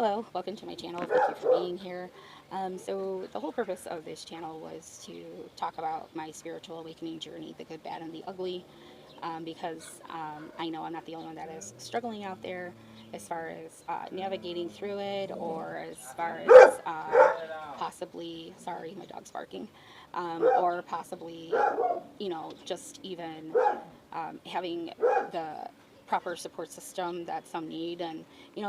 Hello, welcome to my channel. Thank you for being here. So the whole purpose of this channel was to talk about my spiritual awakening journey, the good, bad, and the ugly, because I know I'm not the only one that is struggling out there as far as navigating through it, or as far as possibly, sorry, my dog's barking, or possibly, just even having the proper support system that some need. And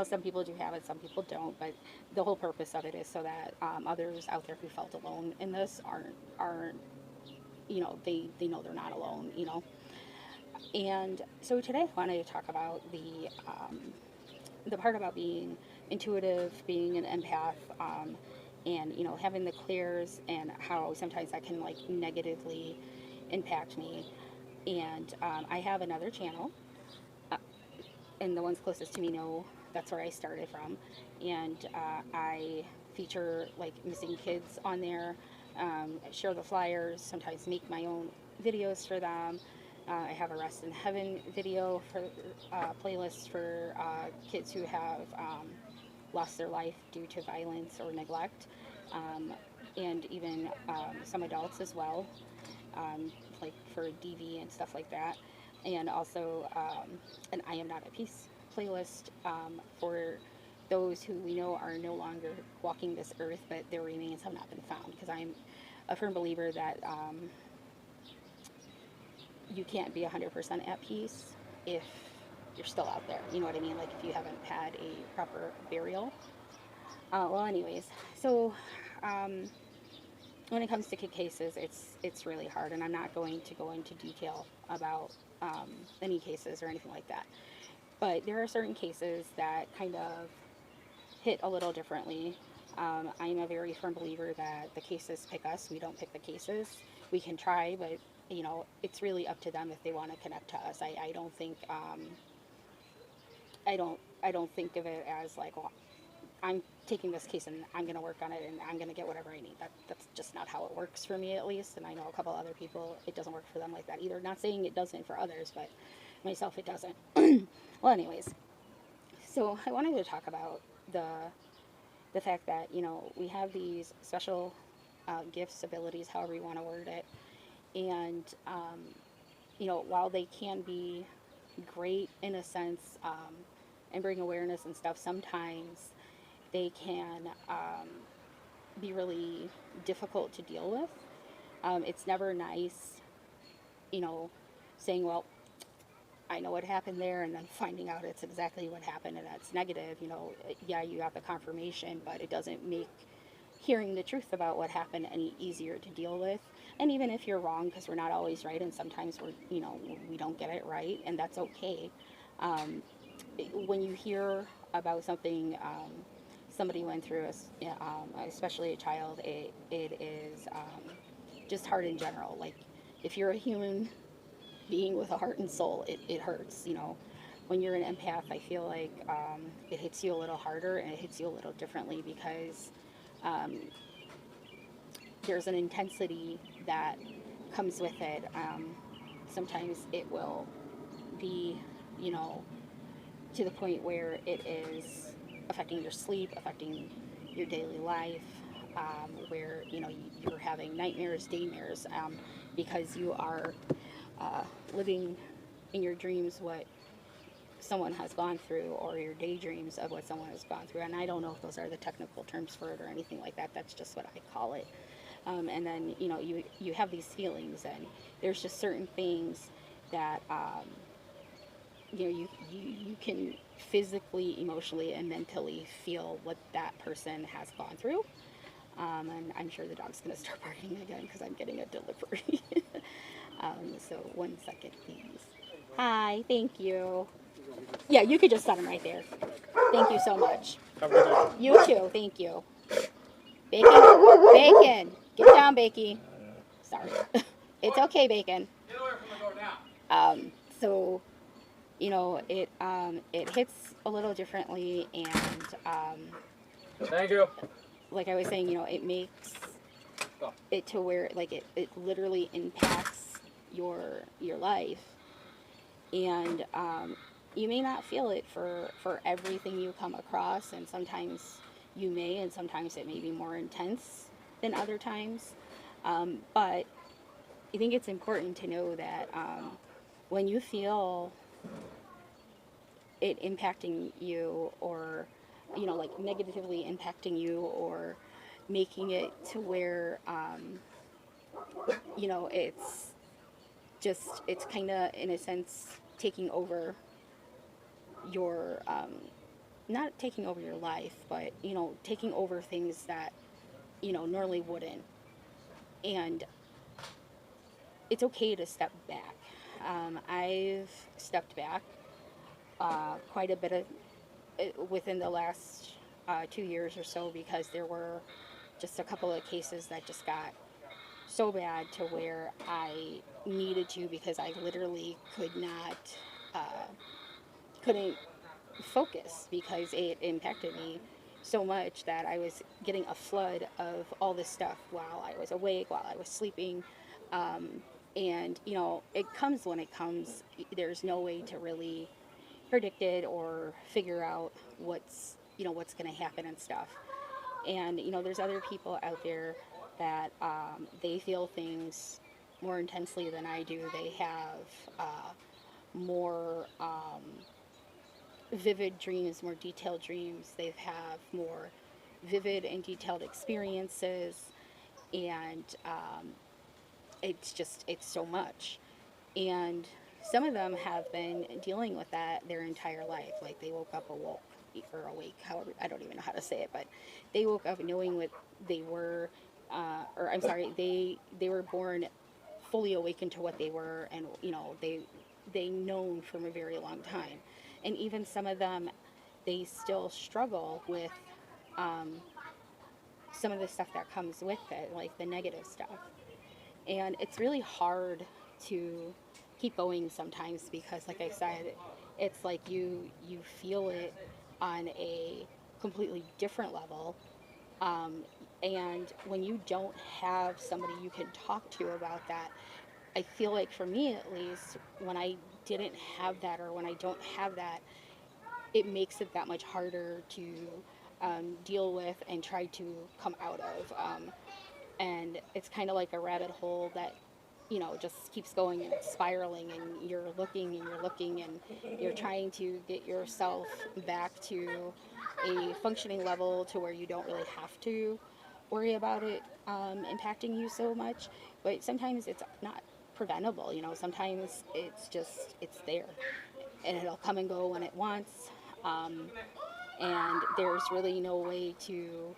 some people do have it, some people don't, but the whole purpose of it is so that others out there who felt alone in this aren't they know they're not alone. And so today I wanted to talk about the part about being intuitive, being an empath, and having the clears, and how sometimes that can like negatively impact me. And I have another channel, uh, and the ones closest to me know that's where I started from. And I feature like missing kids on there, share the flyers, sometimes make my own videos for them. I have a Rest in Heaven video for playlist for kids who have lost their life due to violence or neglect, um, and even some adults as well, like for DV and stuff like that. And also an I Am Not at Peace playlist for those who we know are no longer walking this earth, but their remains have not been found. Because I'm a firm believer that you can't be 100% at peace if you're still out there. You know what I mean? Like if you haven't had a proper burial. Well, anyways, so um, when it comes to cases, it's really hard, and I'm not going to go into detail about any cases or anything like that. But there are certain cases that kind of hit a little differently. I'm a very firm believer that the cases pick us. We don't pick the cases. We can try, but it's really up to them if they want to connect to us. I don't think I don't think of it as like, well, I'm taking this case and I'm going to work on it and I'm going to get whatever I need. That's just not how it works for me, at least. And I know a couple other people, it doesn't work for them like that either. Not saying it doesn't for others, but myself, it doesn't. Well, anyways, so I wanted to talk about the the fact that we have these special gifts, abilities, however you want to word it, and while they can be great in a sense, and bring awareness and stuff, sometimes they can be really difficult to deal with. It's never nice, you know, saying, well, I know what happened there, and then finding out it's exactly what happened, and that's negative. Yeah, you got the confirmation, but it doesn't make hearing the truth about what happened any easier to deal with. And even if you're wrong, because we're not always right, and sometimes we don't get it right, and that's okay. Um, when you hear about something somebody went through, especially a child, it is just hard in general. Like if you're a human being with a heart and soul, it hurts. When you're an empath, I feel like it hits you a little harder and it hits you a little differently because um, there's an intensity that comes with it. Sometimes it will be, you know, to the point where it is affecting your sleep, affecting your daily life, where you're having nightmares, daymares, because you are living in your dreams what someone has gone through, or your daydreams of what someone has gone through. And I don't know if those are the technical terms for it or anything like that. That's just what I call it. And then you have these feelings, and there's just certain things that you can physically, emotionally, and mentally feel what that person has gone through. And I'm sure the dog's going to start barking again because I'm getting a delivery. So 1 second, please. Hi, thank you. Yeah, you could just set him right there. Thank you so much. You too, thank you. Bacon, Bacon, get down, Bakey. Sorry. It's okay, Bacon. Get away from the door now. So it hits a little differently, and thank you. Like I was saying, it makes it to where like it literally impacts your life. And you may not feel it for everything you come across, and sometimes you may, and sometimes it may be more intense than other times. But I think it's important to know that when you feel it impacting you, or like negatively impacting you, or making it to where it's just, it's kind of in a sense taking over your not taking over your life, but taking over things that normally wouldn't. And it's okay to step back. I've stepped back quite a bit within the last 2 years or so, because there were just a couple of cases that just got so bad to where I needed to, because I literally uh, couldn't focus, because it impacted me so much that I was getting a flood of all this stuff while I was awake, while I was sleeping. Um, and it comes when it comes. There's no way to really predict it or figure out what's going to happen and stuff. And there's other people out there that they feel things more intensely than I do. They have more vivid dreams, more detailed dreams. They have more vivid and detailed experiences, and it's so much. And some of them have been dealing with that their entire life. Like they woke up awoke or awake, however, I don't even know how to say it, but they woke up knowing what they were, or I'm sorry, they were born fully awakened to what they were, and they known from a very long time. And even some of them, they still struggle with um, some of the stuff that comes with it, like the negative stuff. And it's really hard to keep going sometimes, because like I said, it's like you feel it on a completely different level. um, and when you don't have somebody you can talk to about that, I feel like for me at least, when I didn't have that, or when I don't have that, it makes it that much harder to deal with and try to come out of. And it's kind of like a rabbit hole that just keeps going and spiraling, and you're looking and you're trying to get yourself back to a functioning level to where you don't really have to worry about it impacting you so much. But sometimes it's not preventable. Sometimes it's there, and it'll come and go when it wants. um, and there's really no way to,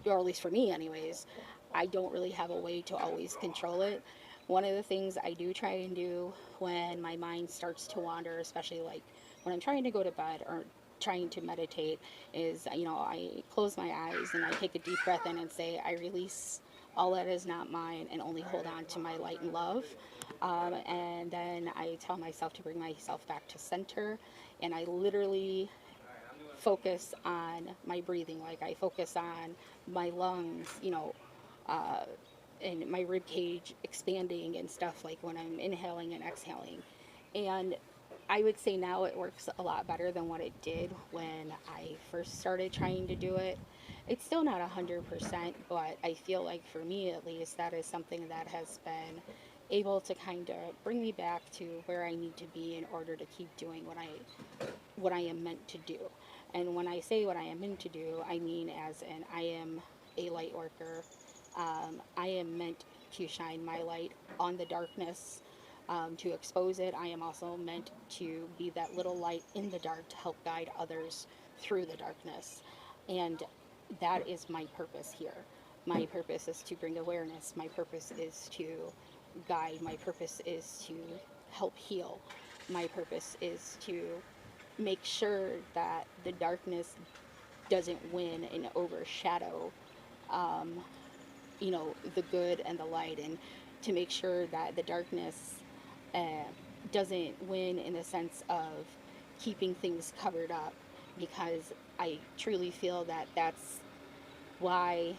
or at least for me anyways, I don't really have a way to always control it. One of the things I do try and do when my mind starts to wander, especially like when I'm trying to go to bed or trying to meditate, is I close my eyes and I take a deep breath in and say, I release all that is not mine and only hold on to my light and love. And then I tell myself to bring myself back to center, and I literally focus on my breathing. Like I focus on my lungs, uh, and my rib cage expanding and stuff, like when I'm inhaling and exhaling. And I would say now it works a lot better than what it did when I first started trying to do it. It's still not 100%, but I feel like for me at least, that is something that has been able to kind of bring me back to where I need to be in order to keep doing what I am meant to do. And when I say what I am meant to do, I mean as in I am a light worker. I am meant to shine my light on the darkness, to expose it. I am also meant to be that little light in the dark to help guide others through the darkness. And that is my purpose here. My purpose is to bring awareness. My purpose is to guide. My purpose is to help heal. My purpose is to make sure that the darkness doesn't win and overshadow um, the good and the light, and to make sure that the darkness uh, doesn't win in the sense of keeping things covered up, because I truly feel that that's why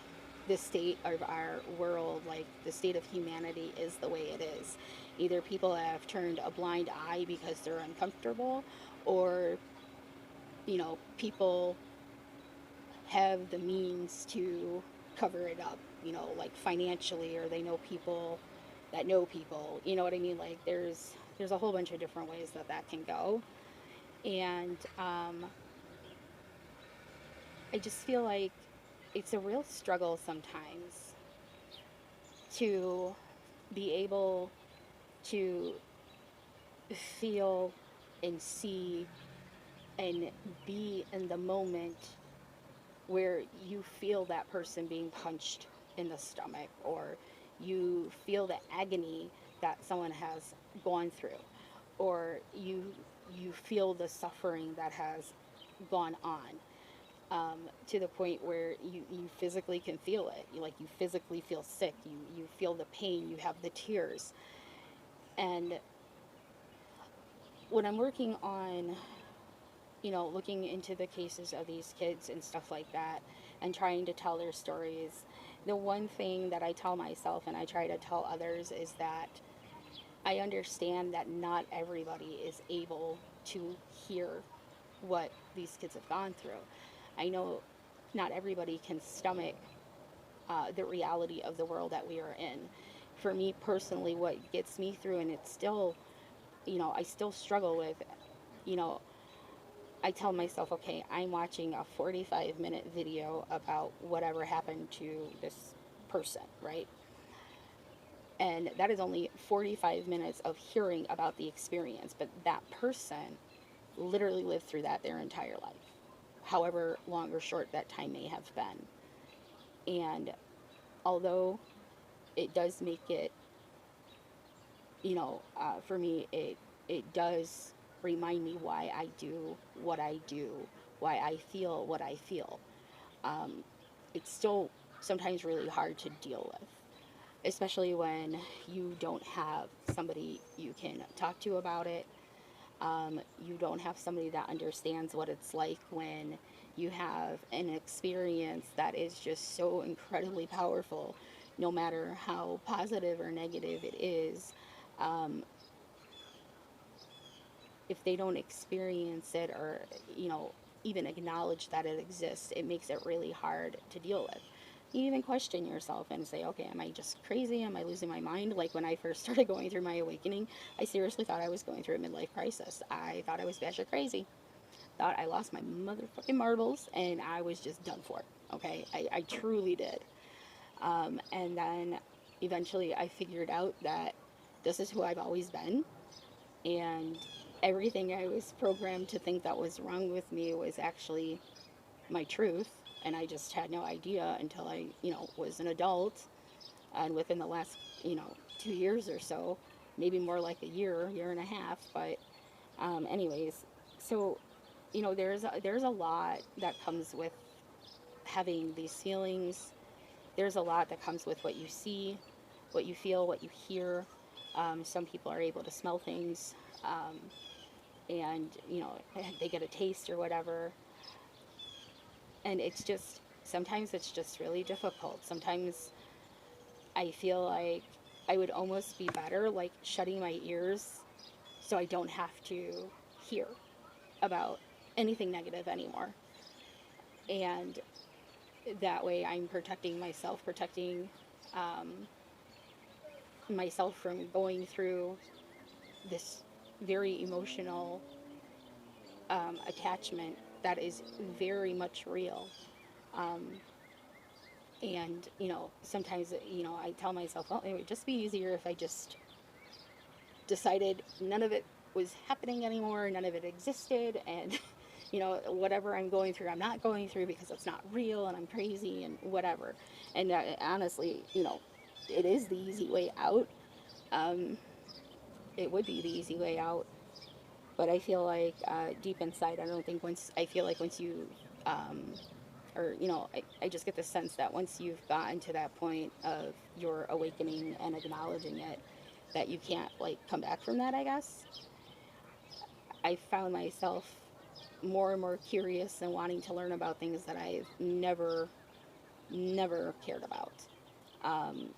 the state of our world, like the state of humanity, is the way it is. Either people have turned a blind eye because they're uncomfortable, or, people have the means to cover it up, like financially, or they know people that know people, you know what I mean? Like there's a whole bunch of different ways that that can go. And I just feel like it's a real struggle sometimes to be able to feel and see and be in the moment where you feel that person being punched in the stomach, or you feel the agony that someone has gone through, or you feel the suffering that has gone on, to the point where you physically can feel it. You physically feel sick. You feel the pain. You have the tears. And when I'm working on, looking into the cases of these kids and stuff like that, and trying to tell their stories, the one thing that I tell myself and I try to tell others is that I understand that not everybody is able to hear what these kids have gone through. I know not everybody can stomach the reality of the world that we are in. For me personally, what gets me through, and it's still, I still struggle with, you know, I tell myself, okay, I'm watching a 45-minute video about whatever happened to this person, right? And that is only 45 minutes of hearing about the experience, but that person literally lived through that their entire life, however long or short that time may have been. And although it does make it, for me, it does remind me why I do what I do, why I feel what I feel. Um, it's still sometimes really hard to deal with, especially when you don't have somebody you can talk to about it. You don't have somebody that understands what it's like when you have an experience that is just so incredibly powerful, no matter how positive or negative it is. Um, if they don't experience it, or, even acknowledge that it exists, it makes it really hard to deal with. You even question yourself and say, okay, am I just crazy? Am I losing my mind? Like when I first started going through my awakening, I seriously thought I was going through a midlife crisis. I thought I was batshit crazy. Thought I lost my motherfucking marbles and I was just done for. Okay, I truly did. And then eventually I figured out that this is who I've always been, and everything I was programmed to think that was wrong with me was actually my truth, and I just had no idea until I, was an adult, and within the last, 2 years or so, maybe more like a year and a half, but anyways, so, there's a lot that comes with having these feelings. There's a lot that comes with what you see, what you feel, what you hear. Some people are able to smell things, and they get a taste or whatever, and it's just sometimes it's just really difficult. Sometimes I feel like I would almost be better like shutting my ears so I don't have to hear about anything negative anymore, and that way I'm protecting myself, protecting um, myself from going through this very emotional attachment that is very much real. Um, and, sometimes, I tell myself, well, it would just be easier if I just decided none of it was happening anymore, none of it existed, and, whatever I'm going through, I'm not going through because it's not real and I'm crazy and whatever. And honestly, it is the easy way out. Um, it would be the easy way out. But I feel like deep inside, I don't think I feel like once you, or, I just get the sense that once you've gotten to that point of your awakening and acknowledging it, that you can't, like, come back from that, I guess. I found myself more and more curious and wanting to learn about things that I've never cared about. Um,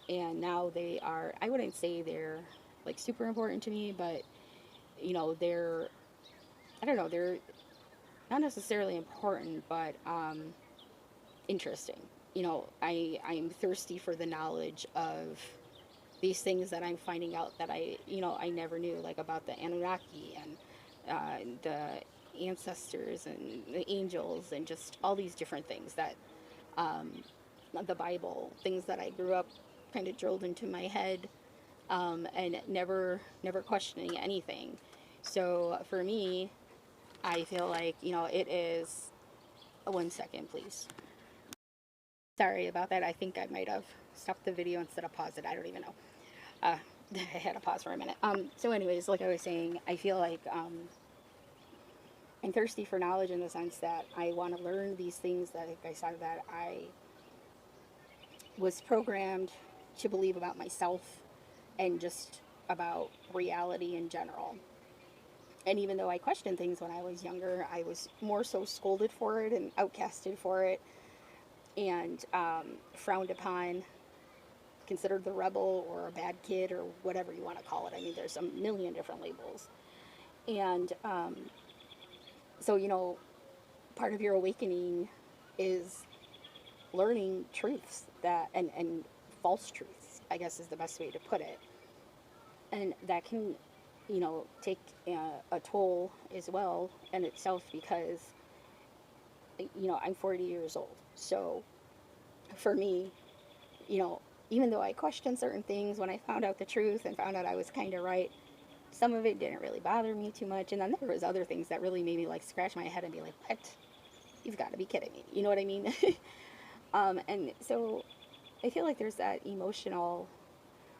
and now they are, I wouldn't say they're, like, super important to me, but, they're I don't know, they're not necessarily important, but interesting. You know, I'm thirsty for the knowledge of these things that I'm finding out that I never knew, like about the Anunnaki and the ancestors and the angels and just all these different things that um, the Bible, things that I grew up kind of drilled into my head, and never questioning anything. So for me, I feel like, it is. 1 second, please. Sorry about that. I think I might have stopped the video instead of paused it. I don't even know. I had to pause for a minute. So anyways, like I was saying, I feel like I'm thirsty for knowledge in the sense that I want to learn these things that, like I said, that I was programmed to believe about myself and just about reality in general. And even though I questioned things when I was younger, I was more so scolded for it and outcasted for it and frowned upon, considered the rebel or a bad kid or whatever you want to call it. I mean, there's a million different labels. And so, part of your awakening is learning truths and false truths, I guess is the best way to put it. And that can, take a toll as well in itself because, I'm 40 years old. So for me, you know, even though I questioned certain things when I found out the truth and found out I was kind of right, some of it didn't really bother me too much. And then there was other things that really made me like scratch my head and be like, what? You've got to be kidding me. You know what I mean? And so I feel like there's that emotional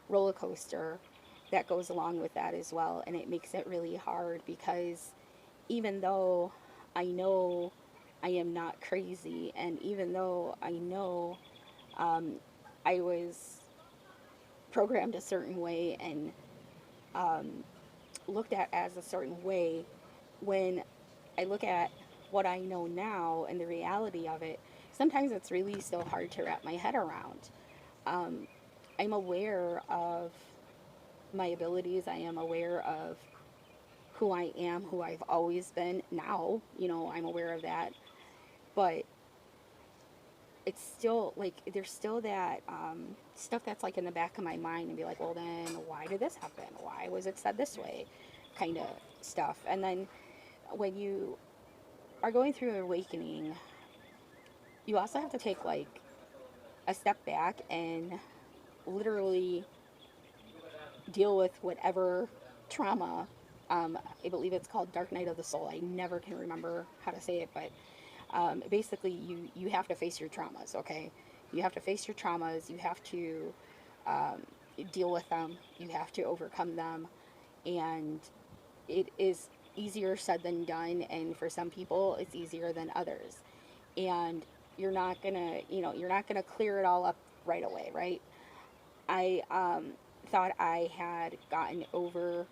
roller coaster that goes along with that as well. And it makes it really hard because even though I know I am not crazy, and even though I know um, I was programmed a certain way and um, looked at as a certain way, when I look at what I know now and the reality of it, sometimes it's really still hard to wrap my head around. Um, I'm aware of my abilities. I am aware of who I am, who I've always been. Now, I'm aware of that. But it's still like there's still that stuff that's like in the back of my mind and be like, well, then why did this happen? Why was it said this way? Kind of stuff. And then when you are going through an awakening, you also have to take like a step back and literally deal with whatever trauma. I believe it's called Dark Night of the Soul. I never can remember how to say it, but basically you have to face your traumas. Okay, you have to face your traumas. You have to um, deal with them. You have to overcome them, and it is easier said than done. And for some people, it's easier than others. And you're not gonna clear it all up right away, right? I thought I had gotten over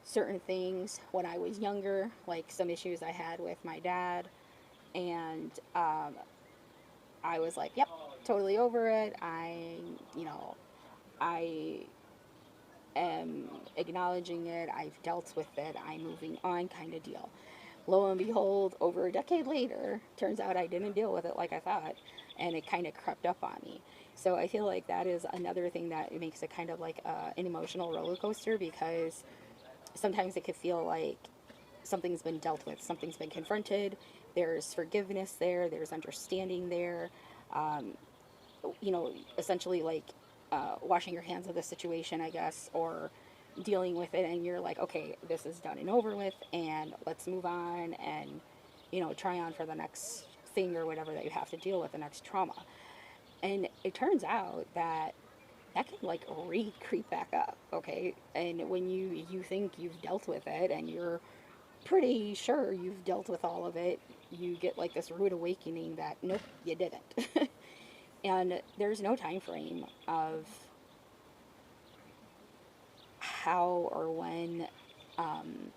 certain things when I was younger, like some issues I had with my dad, and I was like, "Yep, totally over it." I am acknowledging it. I've dealt with it. I'm moving on, kind of deal. Lo and behold, over a decade later, turns out I didn't deal with it like I thought, and it kind of crept up on me. So I feel like that is another thing that makes it kind of like an emotional roller coaster because sometimes it could feel like something's been dealt with, something's been confronted, there's forgiveness there, there's understanding there, um, essentially like washing your hands of the situation, I guess, or dealing with it, and you're like, okay, this is done and over with, and let's move on and, try on for the next thing or whatever that you have to deal with, the next trauma. And it turns out that that can like creep back up, okay? And when you think you've dealt with it and you're pretty sure you've dealt with all of it, you get like this rude awakening that nope, you didn't. And there's no time frame of how or when um,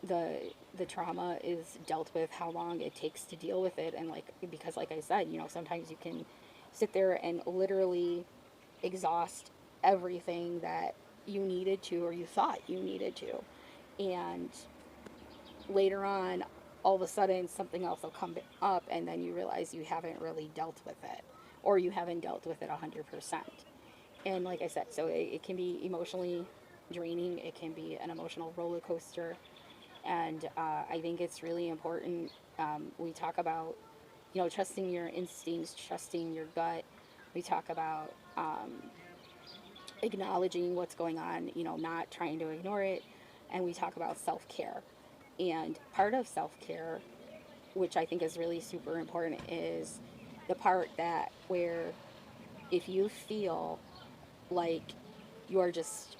the the trauma is dealt with, how long it takes to deal with it, and like because like I said, sometimes you can sit there and literally exhaust everything that you needed to or you thought you needed to, and later on, all of a sudden something else will come up, and then you realize you haven't really dealt with it, or you haven't dealt with it 100%. And like I said, so it can be emotionally draining, it can be an emotional roller coaster. And I think it's really important. We talk about, trusting your instincts, trusting your gut. We talk about acknowledging what's going on, not trying to ignore it. And we talk about self care. And part of self care, which I think is really super important, is the part that where if you feel like you're just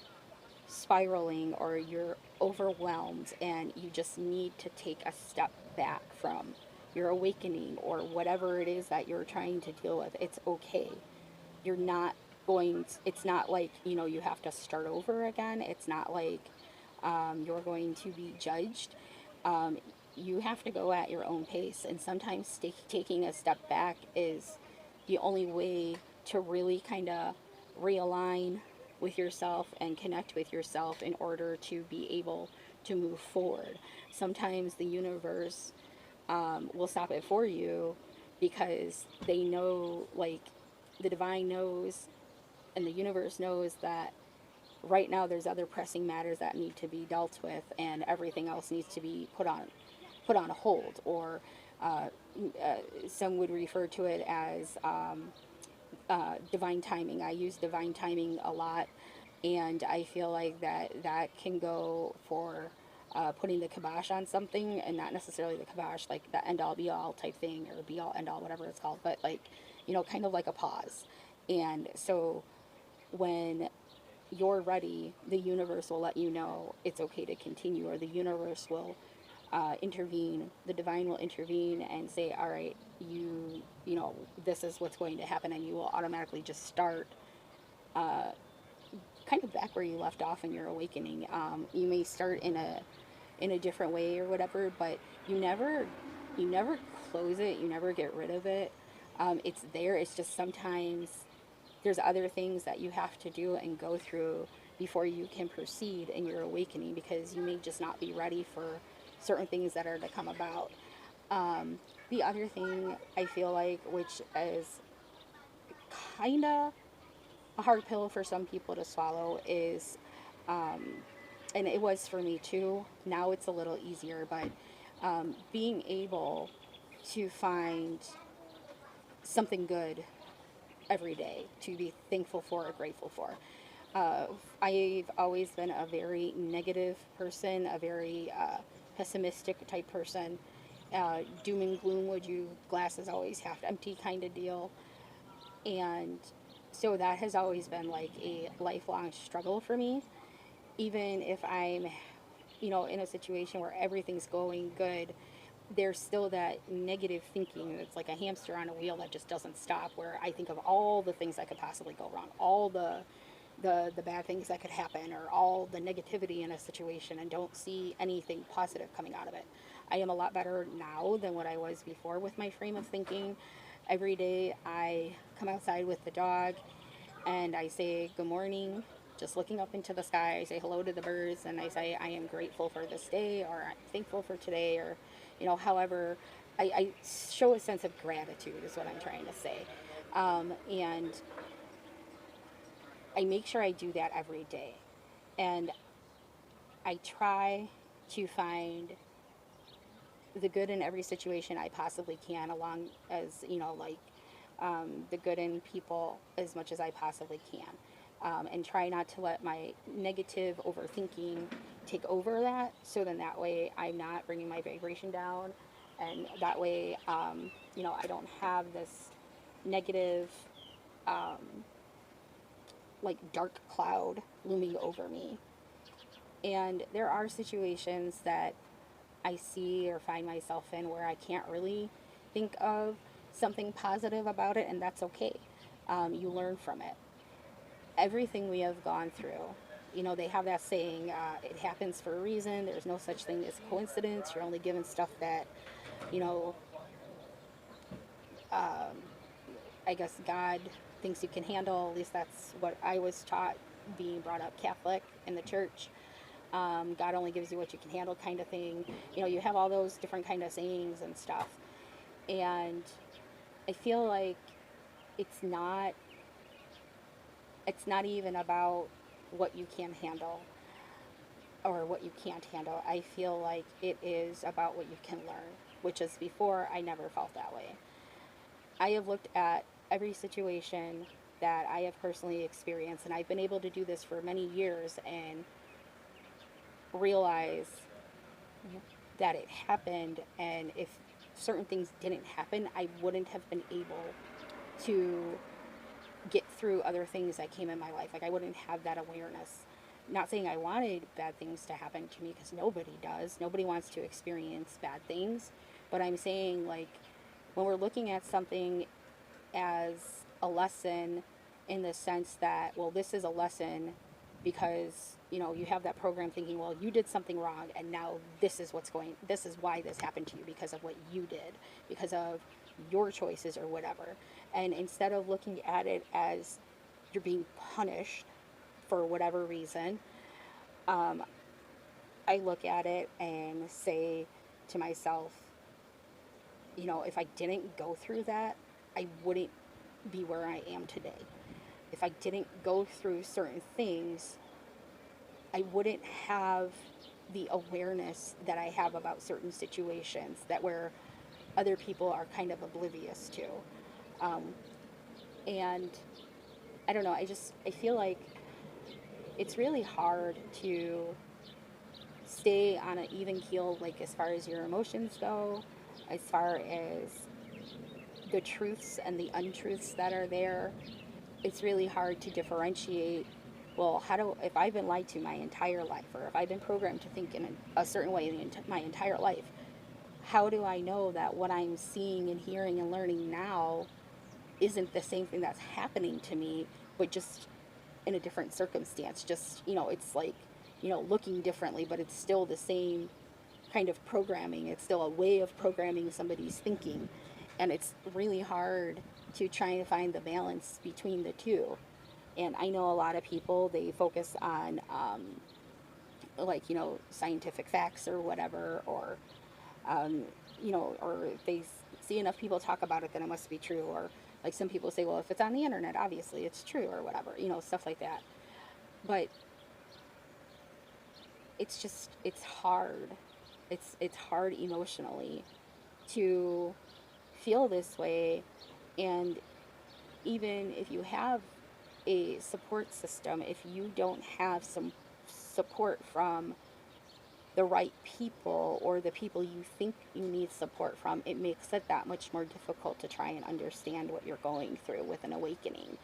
spiraling or you're overwhelmed and you just need to take a step back from your awakening or whatever it is that you're trying to deal with, it's okay. You're not it's not like, you have to start over again. It's not like you're going to be judged. Um, you have to go at your own pace. And sometimes taking a step back is the only way to really kind of realign with yourself and connect with yourself in order to be able to move forward. Sometimes the universe will stop it for you because they know, like, the divine knows and the universe knows that right now there's other pressing matters that need to be dealt with, and everything else needs to be put on hold, or uh, some would refer to it as divine timing. I use divine timing a lot, and I feel like that can go for putting the kibosh on something, and not necessarily the kibosh like the end all be all type thing, or be all end all, whatever it's called, but like, kind of like a pause. And so when you're ready, the universe will let you know it's okay to continue, or the universe will intervene. The divine will intervene and say, "All right, this is what's going to happen," and you will automatically just start kind of back where you left off in your awakening. You may start in a different way or whatever, but you never close it. You never get rid of it. It's there. It's just sometimes there's other things that you have to do and go through before you can proceed in your awakening, because you may just not be ready for certain things that are to come about. The other thing I feel like, which is kind of a hard pill for some people to swallow, is, and it was for me too, now it's a little easier, but being able to find something good every day to be thankful for or grateful for. Uh, I've always been a very negative person, a very pessimistic type person. Doom and gloom, would you glasses always half empty kind of deal. And so that has always been like a lifelong struggle for me. Even if I'm, in a situation where everything's going good, there's still that negative thinking. It's like a hamster on a wheel that just doesn't stop, where I think of all the things that could possibly go wrong, all the bad things that could happen, or all the negativity in a situation, and don't see anything positive coming out of it. I am a lot better now than what I was before with my frame of thinking. Every day I come outside with the dog and I say good morning, just looking up into the sky. I say hello to the birds, and I say I am grateful for this day, or I'm thankful for today, or however, I show a sense of gratitude is what I'm trying to say. And I make sure I do that every day. And I try to find the good in every situation I possibly can, along as, the good in people as much as I possibly can. And try not to let my negative overthinking take over that. So then that way I'm not bringing my vibration down. And that way, I don't have this negative, like, dark cloud looming over me. And there are situations that I see or find myself in where I can't really think of something positive about it, and that's okay. You learn from it. Everything we have gone through, they have that saying, it happens for a reason. There's no such thing as coincidence. You're only given stuff that, you know, I guess God thinks you can handle. At least that's what I was taught being brought up Catholic in the church. God only gives you what you can handle kind of thing. You know, you have all those different kind of sayings and stuff. And I feel like it's not it's not even about what you can handle or what you can't handle. I feel like it is about what you can learn, which is before I never felt that way. I have looked at every situation that I have personally experienced, and I've been able to do this for many years and realize that it happened. And if certain things didn't happen, I wouldn't have been able to get through other things that came in my life. Like, I wouldn't have that awareness. Not saying I wanted bad things to happen to me, because nobody does. Nobody wants to experience bad things. But I'm saying, like, when we're looking at something as a lesson, in the sense that, well, this is a lesson because, you know, you have that program thinking, well, you did something wrong, and now this is why this happened to you, because of what you did, because of your choices or whatever. And instead of looking at it as you're being punished for whatever reason, um, I look at it and say to myself, you know, if I didn't go through that, I wouldn't be where I am today. If I didn't go through certain things, I wouldn't have the awareness that I have about certain situations that where other people are kind of oblivious to. Um, and I don't know, I feel like it's really hard to stay on an even keel, like as far as your emotions go, as far as the truths and the untruths that are there. It's really hard to differentiate, well, if I've been lied to my entire life, or if I've been programmed to think in a certain way my entire life, how do I know that what I'm seeing and hearing and learning now isn't the same thing that's happening to me, but just in a different circumstance? Just, you know, it's like, you know, looking differently, but it's still the same kind of programming. It's still a way of programming somebody's thinking. And it's really hard to try and find the balance between the two. And I know a lot of people, they focus on, like, you know, scientific facts or whatever, or, um, you know, or if they see enough people talk about it, then it must be true. Or like some people say, well, if it's on the internet, obviously it's true, or whatever, you know, stuff like that. But it's hard. It's hard emotionally to feel this way. And even if you have a support system, if you don't have some support from the right people, or the people you think you need support from, it makes it that much more difficult to try and understand what you're going through with an awakening.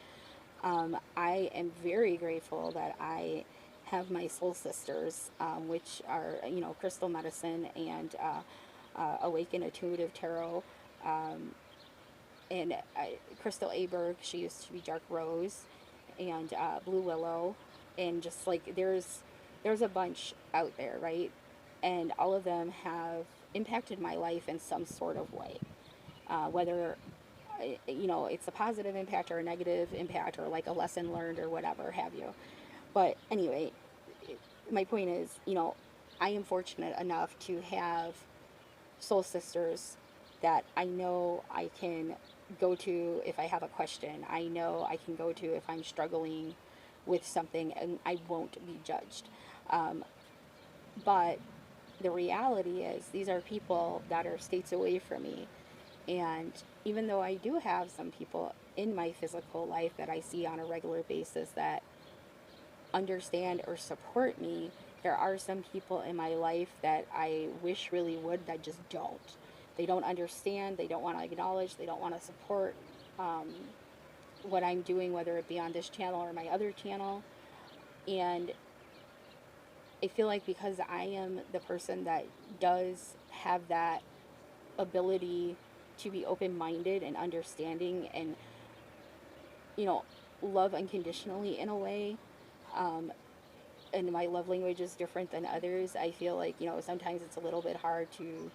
I am very grateful that I have my soul sisters, which are, you know, Crystal Medicine and Awaken Intuitive Tarot. Um, and Crystal Aberg, she used to be Dark Rose, and Blue Willow, and just like there's a bunch out there, right? And all of them have impacted my life in some sort of way, whether you know, it's a positive impact or a negative impact, or like a lesson learned or whatever have you. But anyway, my point is, you know, I am fortunate enough to have soul sisters that I know I can go to if I have a question. I know I can go to if I'm struggling with something, and I won't be judged. Um, but the reality is, these are people that are states away from me. And even though I do have some people in my physical life that I see on a regular basis that understand or support me, there are some people in my life that I wish really would, that just don't. They don't understand, they don't want to acknowledge, they don't want to support um, what I'm doing, whether it be on this channel or my other channel. And I feel like because I am the person that does have that ability to be open-minded and understanding, and, you know, love unconditionally in a way, um, and my love language is different than others, I feel like, you know, sometimes it's a little bit hard to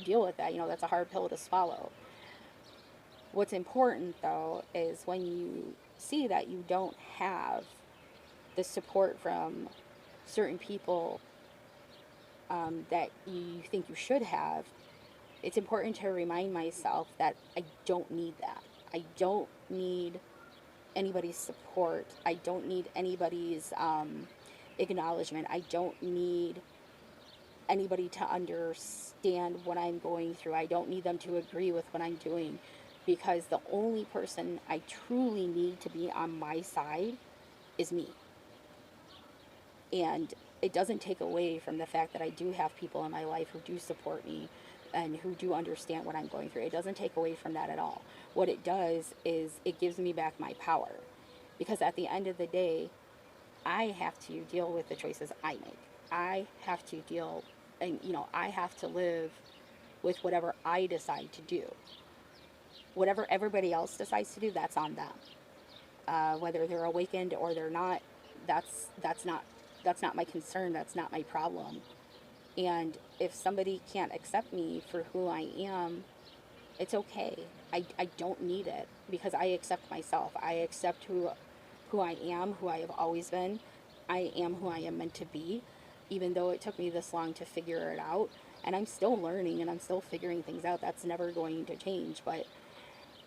deal with that. You know, that's a hard pill to swallow. What's important, though, is when you see that you don't have the support from certain people that you think you should have, it's important to remind myself that I don't need that. I don't need anybody's support. I don't need anybody's acknowledgement. I don't need anybody to understand what I'm going through. I don't need them to agree with what I'm doing, because the only person I truly need to be on my side is me. And it doesn't take away from the fact that I do have people in my life who do support me and who do understand what I'm going through. It doesn't take away from that at all. What it does is it gives me back my power. Because at the end of the day, I have to deal with the choices I make. I have to deal, and I have to live with whatever I decide to do. Whatever everybody else decides to do, that's on them. Whether they're awakened or they're not, that's not that's not my concern. That's not my problem. And if somebody can't accept me for who I am, it's okay. I don't need it, because I accept myself. I accept who I am, who I have always been. I am who I am meant to be, even though it took me this long to figure it out. And I'm still learning and I'm still figuring things out. That's never going to change. But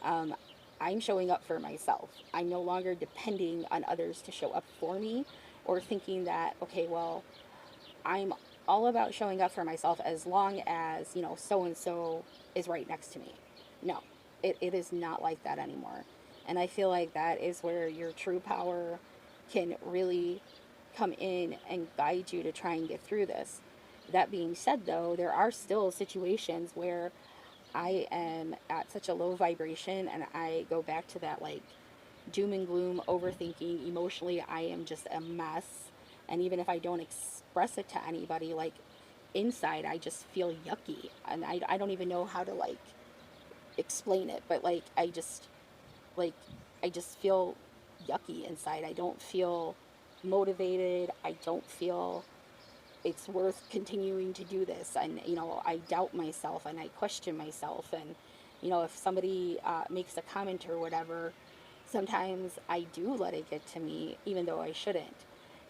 I'm showing up for myself. I'm no longer depending on others to show up for me, or thinking that, okay, well, I'm all about showing up for myself as long as, so and so is right next to me. No, it is not like that anymore. And I feel like that is where your true power can really come in and guide you to try and get through this. That being said, though, there are still situations where I am at such a low vibration and I go back to that like doom and gloom, overthinking. Emotionally, I am just a mess. And even if I don't express it to anybody, like inside, I just feel yucky. And I don't even know how to like explain it, but like, I just feel yucky inside. I don't feel motivated. I don't feel it's worth continuing to do this. And I doubt myself and I question myself. And if somebody makes a comment or whatever, sometimes I do let it get to me, even though I shouldn't.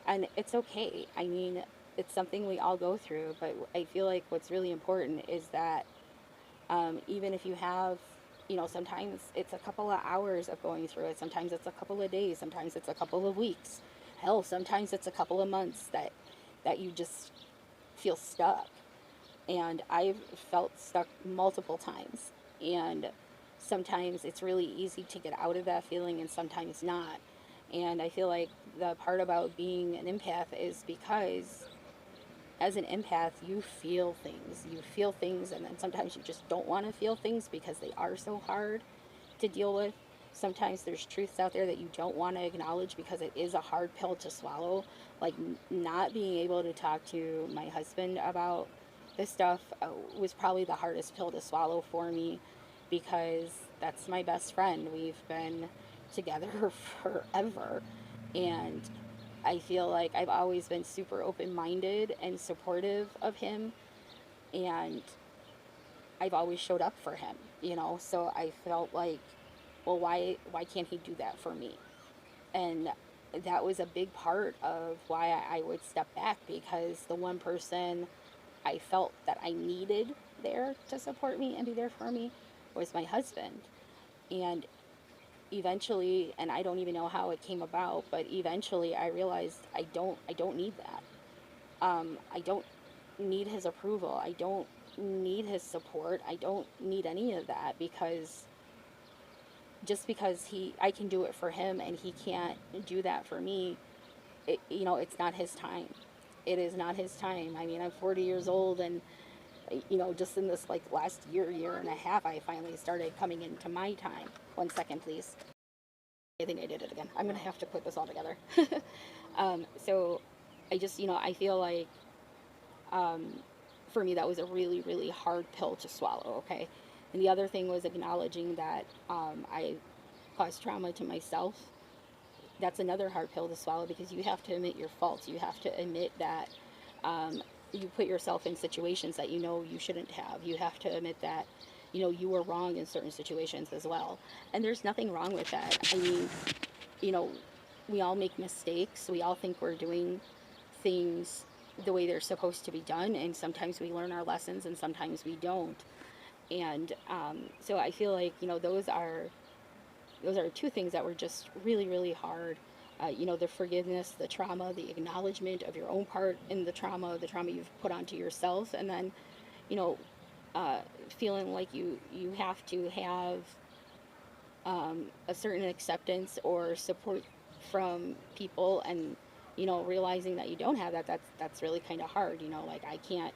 And it's okay. I mean, it's something we all go through. But I feel like what's really important is that even if you have, sometimes it's a couple of hours of going through it, sometimes it's a couple of days, sometimes it's a couple of weeks, hell, sometimes it's a couple of months that you just feel stuck. And I've felt stuck multiple times. And sometimes it's really easy to get out of that feeling and sometimes not. And I feel like the part about being an empath is because as an empath, you feel things. You feel things, and then sometimes you just don't want to feel things because they are so hard to deal with. Sometimes there's truths out there that you don't want to acknowledge because it is a hard pill to swallow. Like not being able to talk to my husband about this stuff was probably the hardest pill to swallow for me, because that's my best friend. We've been together forever. And I feel like I've always been super open-minded and supportive of him, and I've always showed up for him, So I felt like, well, why can't he do that for me? And that was a big part of why I would step back, because the one person I felt that I needed there to support me and be there for me was my husband. And eventually, and I don't even know how it came about, but eventually I realized I don't need that. I don't need his approval. I don't need his support. I don't need any of that, because just because I can do it for him and he can't do that for me, it's not his time. It is not his time. I mean, I'm 40 years old, and just in this like last year and a half, I finally started coming into my time. 1 second, please. I think I did it again. I'm gonna have to put this all together. So I just, I feel like um, for me that was a really, really hard pill to swallow. Okay, and the other thing was acknowledging that I caused trauma to myself. That's another hard pill to swallow, because you have to admit your faults. You have to admit that you put yourself in situations that you shouldn't have. You have to admit that you were wrong in certain situations as well. And there's nothing wrong with that. I mean, you know, we all make mistakes. We all think we're doing things the way they're supposed to be done, and sometimes we learn our lessons and sometimes we don't. And so I feel like, those are two things that were just really, really hard. The forgiveness, the trauma, the acknowledgement of your own part in the trauma you've put onto yourself, and then, you know, uh, feeling like you have to have a certain acceptance or support from people, and realizing that you don't have that. That's really kind of hard. Like I can't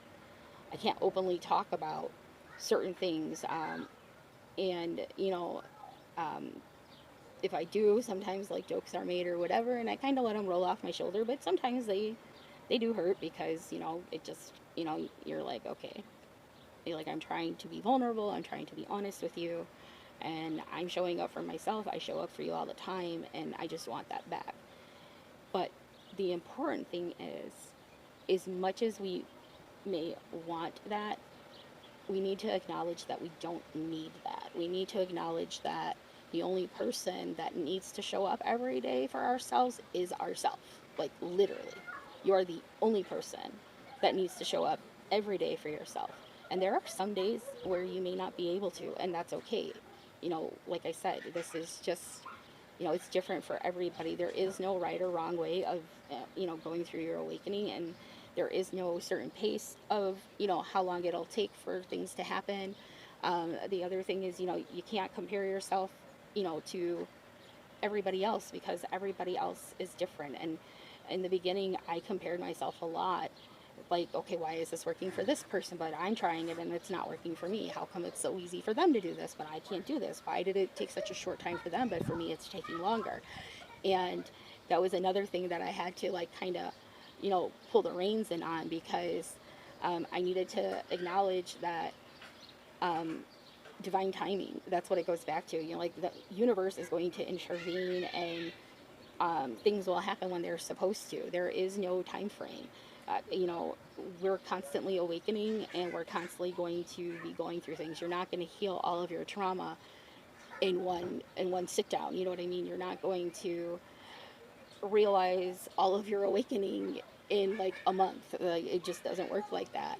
openly talk about certain things, and um, if I do, sometimes like jokes are made or whatever, and I kind of let them roll off my shoulder. But sometimes they do hurt, because it just you're like, okay, you're like, I'm trying to be vulnerable, I'm trying to be honest with you, and I'm showing up for myself. I show up for you all the time, and I just want that back. But the important thing is, as much as we may want that, we need to acknowledge that we don't need that. We need to acknowledge that the only person that needs to show up every day for ourselves is ourselves. Like, literally. You are the only person that needs to show up every day for yourself. And there are some days where you may not be able to, and that's okay. Like I said, this is just, it's different for everybody. There is no right or wrong way of, going through your awakening, and there is no certain pace of, how long it'll take for things to happen. The other thing is, you can't compare yourself, to everybody else, because everybody else is different. And in the beginning, I compared myself a lot. Like, okay, why is this working for this person, but I'm trying it and it's not working for me? How come it's so easy for them to do this, but I can't do this? Why did it take such a short time for them, but for me it's taking longer? And that was another thing that I had to, like, kind of, pull the reins in on, because I needed to acknowledge that um, divine timing, that's what it goes back to. Like, the universe is going to intervene, and things will happen when they're supposed to. There is no time frame. We're constantly awakening, and we're constantly going to be going through things. You're not going to heal all of your trauma in one sit down. You know what I mean? You're not going to realize all of your awakening in like a month. Like, it just doesn't work like that.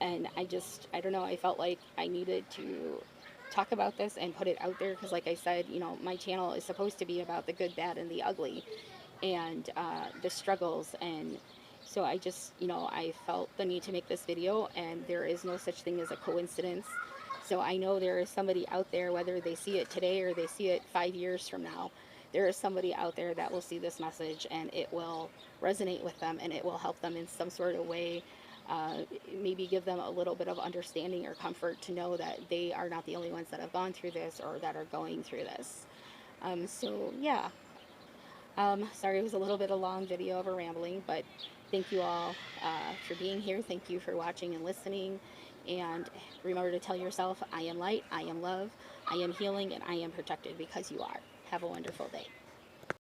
And I don't know, I felt like I needed to talk about this and put it out there, because, like I said, my channel is supposed to be about the good, bad, and the ugly, and the struggles. And so I just, I felt the need to make this video, and there is no such thing as a coincidence. So I know there is somebody out there, whether they see it today or they see it 5 years from now, there is somebody out there that will see this message, and it will resonate with them, and it will help them in some sort of way. uh, Maybe give them a little bit of understanding or comfort to know that they are not the only ones that have gone through this or that are going through this. So yeah, sorry, it was a little bit of a long video of a rambling, but thank you all for being here. Thank you for watching and listening. And remember to tell yourself, I am light, I am love, I am healing, and I am protected, because you are. Have a wonderful day.